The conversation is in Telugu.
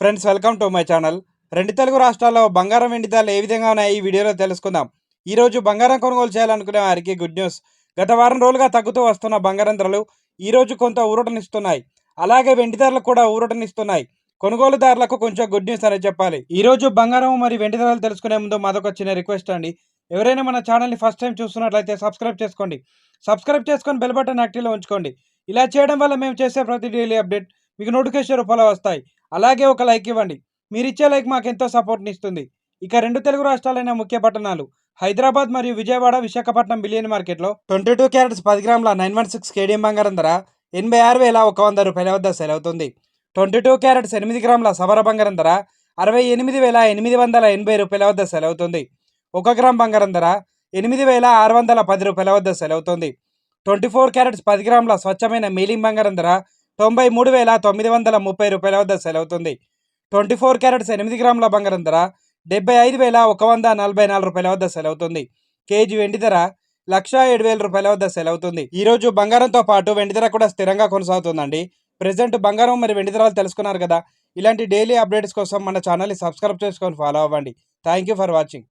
Friends, welcome to my channel. రెండు తెలుగు రాష్ట్రాల్లో బంగారం వెండి ధరలు ఏ విధంగా ఉన్నాయి ఈ వీడియోలో తెలుసుకుందాం. ఈరోజు బంగారం కొనుగోలు చేయాలనుకునే వారికి గుడ్ న్యూస్. గత వారం రోజులుగా తగ్గుతూ వస్తున్న బంగారం ధరలు ఈరోజు కొంత ఊరటనిస్తున్నాయి. అలాగే వెండి ధరలు కూడా ఊరటనిస్తున్నాయి. కొనుగోలుదారులకు కొంచెం గుడ్ న్యూస్ అనేది చెప్పాలి. ఈరోజు బంగారం మరియు వెండి ధరలు తెలుసుకునే ముందు మాదొక చిన్న రిక్వెస్ట్ అండి. ఎవరైనా మన ఛానల్ని ఫస్ట్ టైం చూస్తున్నట్లయితే సబ్స్క్రైబ్ చేసుకోండి. సబ్స్క్రైబ్ చేసుకొని బెల్ బటన్ యాక్టివ్లో ఉంచుకోండి. ఇలా చేయడం వల్ల మేము చేసే ప్రతి డైలీ అప్డేట్ మీకు నోటిఫికేషన్ రూపంలో వస్తాయి. అలాగే ఒక లైక్ ఇవ్వండి. మీరిచ్చే లైక్ మాకెంతో సపోర్ట్ని ఇస్తుంది. ఇక రెండు తెలుగు రాష్ట్రాలైన ముఖ్య పట్టణాలు హైదరాబాద్ మరియు విజయవాడ, విశాఖపట్నం బిలియన్ మార్కెట్లో 22 క్యారెట్స్ 10 గ్రాముల 916 కేడియం బంగారం ధర 86,100 రూపాయల వద్ద సేల్ అవుతుంది. 22 క్యారెట్స్ 8 గ్రాముల సవర బంగారం ధర 68,880 రూపాయల వద్ద సేల్ అవుతుంది. 1 గ్రామ్ బంగారం ధర 8,610 రూపాయల వద్ద సేల్ అవుతుంది. 24 క్యారెట్స్ 10 గ్రాముల స్వచ్ఛమైన మీలింగ్ బంగారం ధర 93,930 రూపాయల వద్ద సేల్ అవుతుంది. 24 క్యారెట్స్ 8 గ్రాముల బంగారం ధర 75,144 రూపాయల వద్ద సేల్ అవుతుంది. కేజీ వెండి ధర 1,07,000 రూపాయల వద్ద సేల్ అవుతుంది. ఈ రోజు బంగారంతో పాటు వెండి ధర కూడా స్థిరంగా కొనసాగుతుందండి. ప్రెసెంట్ బంగారం మరియు వెండి ధరలు తెలుసుకున్నారు కదా. ఇలాంటి డైలీ అప్డేట్స్ కోసం మన ఛానల్ని సబ్స్క్రైబ్ చేసుకొని ఫాలో అవ్వండి. Thank you for watching.